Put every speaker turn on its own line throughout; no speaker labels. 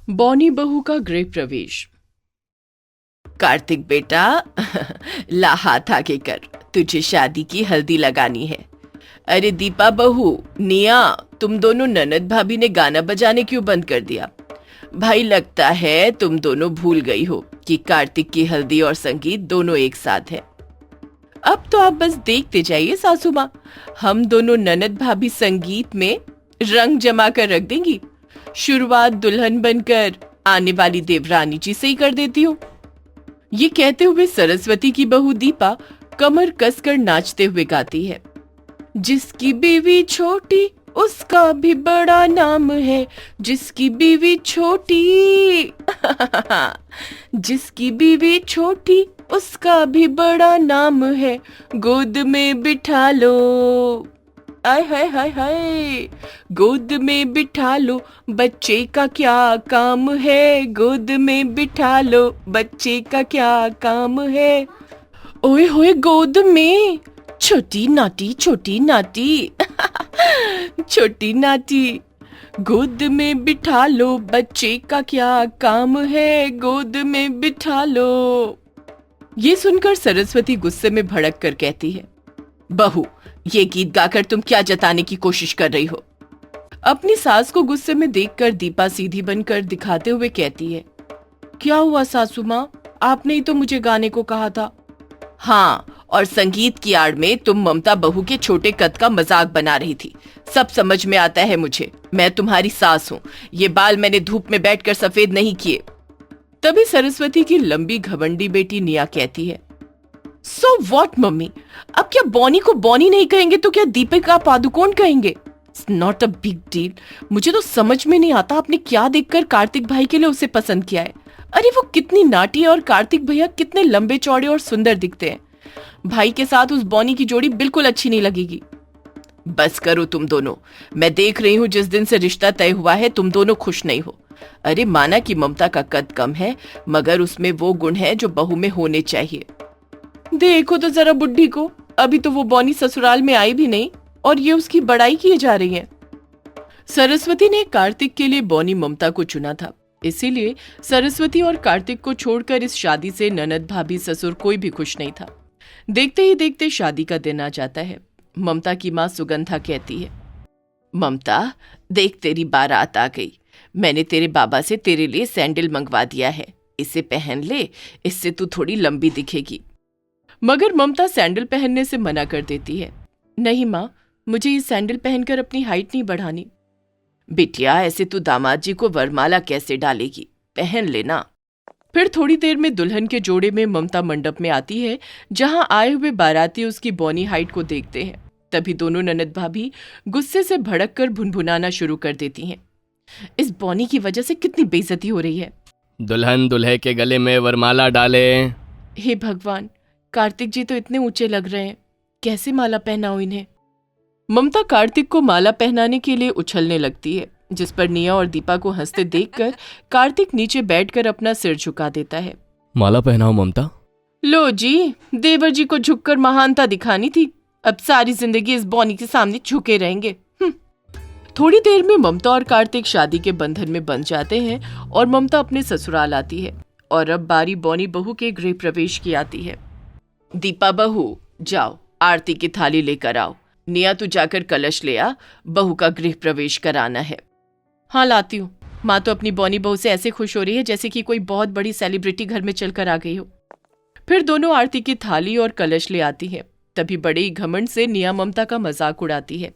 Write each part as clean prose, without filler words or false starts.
बौनी बहू का गृह प्रवेश।
कार्तिक बेटा, ला हाथ आगे कर, तुझे शादी की हल्दी लगानी है। अरे दीपा बहू, निया, तुम दोनों ननद भाभी ने गाना बजाने क्यों बंद कर दिया? भाई लगता है तुम दोनों भूल गई हो कि कार्तिक की हल्दी और संगीत दोनों एक साथ है। अब तो आप बस देखते जाइए सासू माँ, हम दोनों ननद भाभी संगीत में रंग जमा कर रख देंगी। शुरुआत दुल्हन बनकर आने वाली देवरानी जी से ही कर देती हूँ। ये कहते हुए सरस्वती की बहू दीपा कमर कसकर नाचते हुए गाती है। जिसकी बीवी छोटी उसका भी बड़ा नाम है, जिसकी बीवी छोटी जिसकी बीवी छोटी उसका भी बड़ा नाम है, गोद में बिठा लो। आय हाय हाय हाय, गोद में बिठा लो, बच्चे का क्या काम है, गोद में बिठा लो, बच्चे का क्या काम है। ओए होए, गोद में, छोटी नाटी छोटी नाटी छोटी नाटी, गोद में बिठा लो, बच्चे का क्या काम है, गोद में बिठा लो। ये सुनकर सरस्वती गुस्से में भड़क कर कहती है, बहू, ये गीत गाकर तुम क्या जताने की कोशिश कर रही हो? अपनी सास को गुस्से में देखकर दीपा सीधी बनकर दिखाते हुए कहती है, क्या हुआ सासू माँ, आपने ही तो मुझे गाने को कहा था। हाँ, और संगीत की आड़ में तुम ममता बहू के छोटे कद का मजाक बना रही थी। सब समझ में आता है मुझे, मैं तुम्हारी सास हूँ। ये बाल मैंने धूप में बैठकर सफेद नहीं किए। तभी सरस्वती की लंबी घमंडी बेटी निया कहती है, सो व्हाट मम्मी, अब क्या बॉनी को बॉनी नहीं कहेंगे तो क्या दीपिका पादुकोण कहेंगे? It's not a big deal. मुझे तो समझ में नहीं आता आपने क्या देखकर कार्तिक भाई के लिए उसे पसंद किया है। अरे वो कितनी नाटी है और कार्तिक भैया कितने लंबे चौड़े और सुंदर दिखते हैं। भाई के साथ उस बॉनी की जोड़ी बिल्कुल अच्छी नहीं लगेगी। बस करो तुम दोनों, मैं देख रही हूँ जिस दिन से रिश्ता तय हुआ है तुम दोनों खुश नहीं हो। अरे माना कि ममता का कद कम है, मगर उसमें वो गुण है जो बहू में होने चाहिए। देखो तो जरा बुड्ढी को, अभी तो वो बॉनी ससुराल में आई भी नहीं और ये उसकी बड़ाई किए जा रही है। सरस्वती ने कार्तिक के लिए बॉनी ममता को चुना था, इसीलिए सरस्वती और कार्तिक को छोड़कर इस शादी से ननद भाभी ससुर कोई भी खुश नहीं था। देखते ही देखते शादी का दिन आ जाता है। ममता की माँ सुगंधा कहती है, ममता देख, तेरी बारात आ गई। मैंने तेरे बाबा से तेरे लिए सैंडल मंगवा दिया है, इसे पहन ले, इससे तू थोड़ी लंबी दिखेगी। मगर ममता सैंडल पहनने से मना कर देती है। नहीं माँ, मुझे ये सैंडल पहनकर अपनी हाइट नहीं बढ़ानी। बिटिया, ऐसे तू दामाद जी को वरमाला कैसे डालेगी, पहन लेना। फिर थोड़ी देर में दुल्हन के जोड़े में ममता मंडप में आती है, जहां आए हुए बाराती उसकी बॉनी हाइट को देखते हैं। तभी दोनों ननद भाभी गुस्से से भड़क कर भुनभुनाना शुरू कर देती हैं। इस बॉनी की वजह से कितनी बेइज्जती हो रही है।
दुल्हन दुल्हे के गले में वरमाला डाले।
हे भगवान, कार्तिक जी तो इतने ऊंचे लग रहे हैं, कैसे माला पहनाऊं इन्हें। ममता कार्तिक को माला पहनाने के लिए उछलने लगती है, जिस पर निया और दीपा को हंसते देखकर कार्तिक नीचे बैठकर अपना सिर झुका देता है।
माला पहनाओ ममता।
लो जी, देवर जी को झुककर महानता दिखानी थी, अब सारी जिंदगी इस बॉनी के सामने झुके रहेंगे। थोड़ी देर में ममता और कार्तिक शादी के बंधन में बंध जाते हैं और ममता अपने ससुराल आती है और अब बारी बॉनी बहू के गृह प्रवेश की आती है। दीपा बहू, जाओ आरती की थाली लेकर आओ। निया, तू जाकर कलश ले आ, बहू का गृह प्रवेश कराना है। हाँ, लाती हूँ। माँ तो अपनी बॉनी बहू से ऐसे खुश हो रही है जैसे कि कोई बहुत बड़ी सेलिब्रिटी घर में चलकर आ गई हो। फिर दोनों आरती की थाली और कलश ले आती है। तभी बड़े ही घमंड से निया ममता का मजाक उड़ाती है।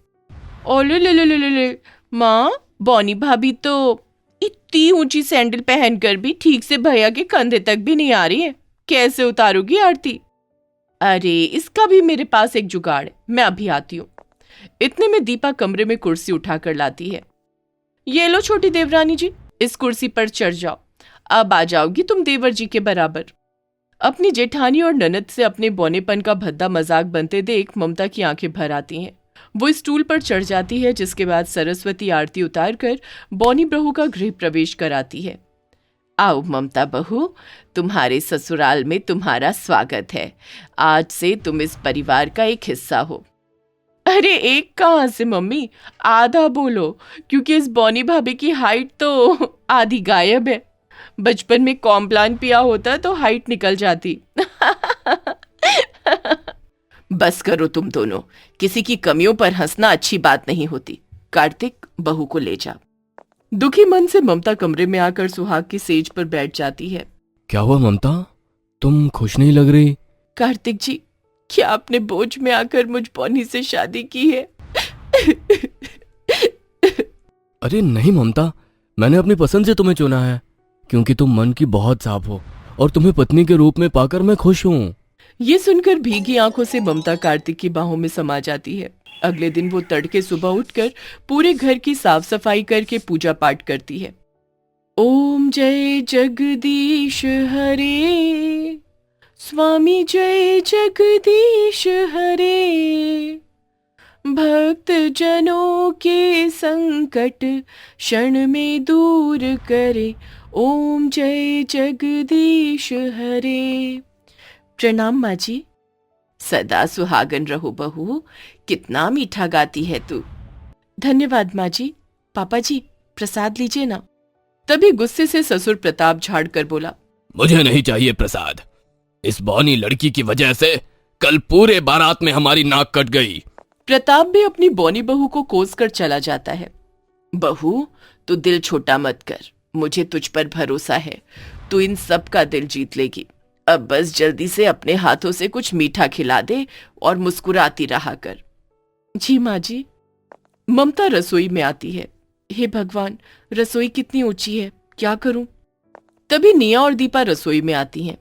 ओले ले ले ले ले ले, माँ, बॉनी भाभी तो इतनी ऊंची सैंडल पहनकर भी ठीक से भैया के कंधे तक भी नहीं आ रही है, कैसे उतारूगी आरती? अरे इसका भी मेरे पास एक जुगाड़ है, मैं अभी आती हूँ। इतने में दीपा कमरे में कुर्सी उठाकर लाती है। ये लो छोटी देवरानी जी, इस कुर्सी पर चढ़ जाओ, अब आ जाओगी तुम देवर जी के बराबर। अपनी जेठानी और ननद से अपने बौनेपन का भद्दा मजाक बनते देख ममता की आंखें भर आती हैं। वो स्टूल पर चढ़ जाती है, जिसके बाद सरस्वती आरती उतारकर बौनी बहू का गृह प्रवेश कराती है। आओ ममता बहू, तुम्हारे ससुराल में तुम्हारा स्वागत है। आज से तुम इस परिवार का एक हिस्सा हो। अरे एक कहाँ से मम्मी, आधा बोलो, क्योंकि इस बॉनी भाभी की हाइट तो आधी गायब है। बचपन में कॉम्प्लान पिया होता तो हाइट निकल जाती।
बस करो तुम दोनों, किसी की कमियों पर हंसना अच्छी बात नहीं होती। कार्तिक, बहू को ले जा।
दुखी मन से ममता कमरे में आकर सुहाग की सेज पर बैठ जाती है।
क्या हुआ ममता, तुम खुश नहीं लग रही?
कार्तिक जी, क्या आपने बोझ में आकर मुझ बॉनी से शादी की है?
अरे नहीं ममता, मैंने अपनी पसंद से तुम्हें चुना है, क्योंकि तुम मन की बहुत साफ हो और तुम्हें पत्नी के रूप में पाकर मैं खुश हूँ।
ये सुनकर भीगी आंखों से ममता कार्तिक की बाहों में समा जाती है। अगले दिन वो तड़के सुबह उठकर पूरे घर की साफ सफाई करके पूजा पाठ करती है। ओम जय जगदीश हरे, स्वामी जय जगदीश हरे, भक्त जनों के संकट क्षण में दूर करे, ओम जय जगदीश हरे। प्रणाम माँ जी।
सदा सुहागन रहो बहू, कितना मीठा गाती है तू।
धन्यवाद माँ जी। पापा जी, प्रसाद लीजिए ना। तभी गुस्से से ससुर प्रताप झाड़ कर बोला,
मुझे नहीं चाहिए प्रसाद। इस बौनी लड़की की वजह से कल पूरे बारात में हमारी नाक कट गई।
प्रताप भी अपनी बौनी बहू को कोस कर चला जाता है।
बहू, तू दिल छोटा मत कर, मुझे तुझ पर भरोसा है, तू इन सब का दिल जीत लेगी। अब बस जल्दी से अपने हाथों से कुछ मीठा खिला दे और मुस्कुराती रहा कर।
जी माँ जी। ममता रसोई में आती है। हे भगवान, रसोई कितनी ऊंची है, क्या करूं? तभी निया और दीपा रसोई में आती हैं।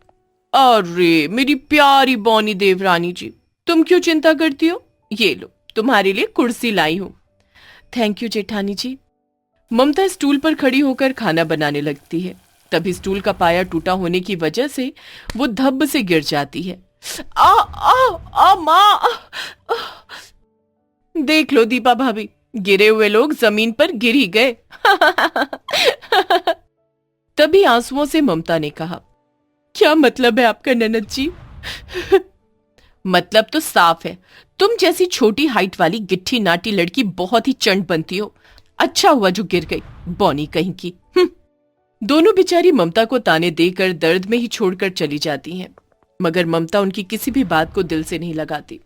अरे मेरी प्यारी बौनी देवरानी जी, तुम क्यों चिंता करती हो? ये लो, तुम्हारे लिए कुर्सी लाई हूं। थैंक यू जेठानी जी। ममता स्टूल पर खड़ी होकर खाना बनाने लगती है। तभी स्टूल का पाया टूटा होने की वजह से वो धब्ब से गिर जाती है। आ आ आ माँ! देख लो दीपा भाभी, गिरे हुए लोग जमीन पर गिर ही गए। तभी आंसुओं से ममता ने कहा, क्या मतलब है आपका ननद जी? मतलब तो साफ है, तुम जैसी छोटी हाइट वाली गिट्ठी नाटी लड़की बहुत ही चंड बनती हो। अच्छा हुआ जो गिर गई, बौनी कहीं की। दोनों बेचारी ममता को ताने देकर दर्द में ही छोड़कर चली जाती हैं, मगर ममता उनकी किसी भी बात को दिल से नहीं लगाती।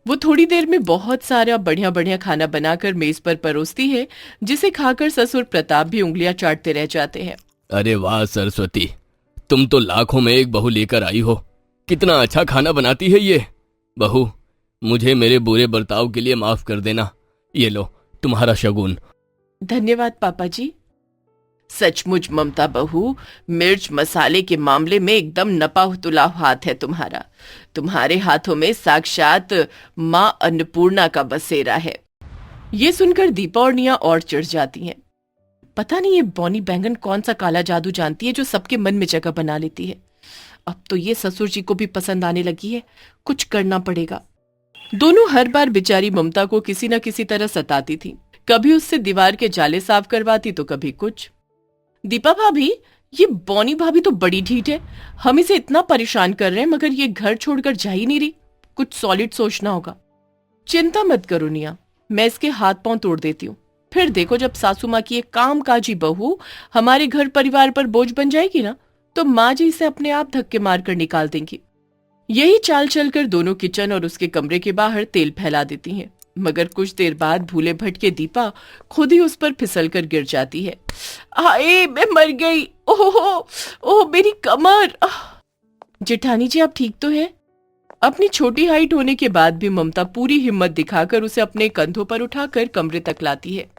वो थोड़ी देर में बहुत सारा बढ़िया बढ़िया खाना बनाकर मेज पर परोसती है, जिसे खाकर ससुर प्रताप भी उंगलियां चाटते रह जाते हैं।
अरे वाह सरस्वती, तुम तो लाखों में एक बहू लेकर आई हो। कितना अच्छा खाना बनाती है ये बहू। मुझे मेरे बुरे बर्ताव के लिए माफ कर देना। ये लो तुम्हारा शगुन।
धन्यवाद पापा जी।
सचमुच ममता बहू, मिर्च मसाले के मामले में एकदम नपा तुला हाथ है तुम्हारा। तुम्हारे हाथों में साक्षात माँ अन्नपूर्णा का बसेरा है।
ये सुनकर दीपा और निया और चिढ़ जाती हैं। पता नहीं ये बौनी बैंगन कौन सा काला जादू जानती है जो सबके मन में जगह बना लेती है। अब तो ये ससुर जी को भी पसंद आने लगी है, कुछ करना पड़ेगा। दोनों हर बार बेचारी ममता को किसी न किसी तरह सताती थी। कभी उससे दीवार के जाले साफ करवाती तो कभी कुछ। दीपा भाभी, ये बौनी भाभी तो बड़ी ढीठ है। हम इसे इतना परेशान कर रहे हैं मगर ये घर छोड़कर जा ही नहीं रही। कुछ सॉलिड सोचना होगा। चिंता मत करो निया, मैं इसके हाथ पांव तोड़ देती हूँ। फिर देखो, जब सासू माँ की एक कामकाजी बहू हमारे घर परिवार पर बोझ बन जाएगी ना, तो माँ जी इसे अपने आप धक्के मारकर निकाल देंगी। यही चाल चलकर दोनों किचन और उसके कमरे के बाहर तेल फैला देती हैं, मगर कुछ देर बाद भूले भटके दीपा खुद ही उस पर फिसलकर गिर जाती है। हाय, मैं मर गई। ओह मेरी कमर। जेठानी जी, आप ठीक तो हैं? अपनी छोटी हाइट होने के बाद भी ममता पूरी हिम्मत दिखाकर उसे अपने कंधों पर उठाकर कमरे तक लाती है।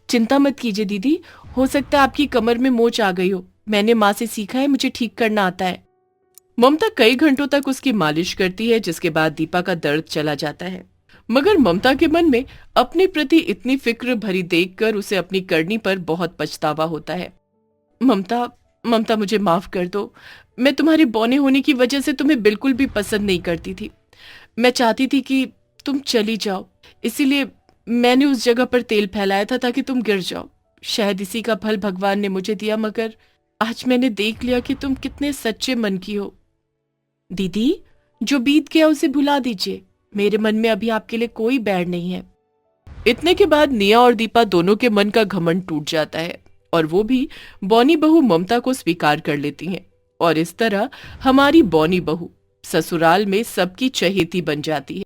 चिंता मत कीजिए दीदी, हो सकता है आपकी कमर में मोच आ गई हो। मैंने माँ से सीखा है, मुझे ठीक करना आता है। ममता कई घंटों तक उसकी मालिश करती है, जिसके बाद दीपा का दर्द चला जाता है। मगर ममता के मन में अपने प्रति इतनी फिक्र भरी देखकर उसे अपनी करनी पर बहुत पछतावा होता है। ममता मुझे माफ कर दो। मैं तुम्हारे बौने होने की वजह से तुम्हें बिल्कुल भी पसंद नहीं करती थी। मैं चाहती थी कि तुम चली जाओ, इसीलिए मैंने उस जगह पर तेल फैलाया था ताकि तुम गिर जाओ। शायद इसी का फल भगवान ने मुझे दिया, मगर आज मैंने देख लिया कि तुम कितने सच्चे मन की हो। दीदी, जो बीत गया उसे भुला दीजिए।
मेरे मन में अभी आपके लिए कोई बैर नहीं है। इतने के बाद निया और दीपा दोनों के मन का घमंड टूट जाता है और वो भी बौनी बहू ममता को स्वीकार कर लेती हैं और इस तरह हमारी बौनी बहू ससुराल में सबकी चहेती बन जाती है।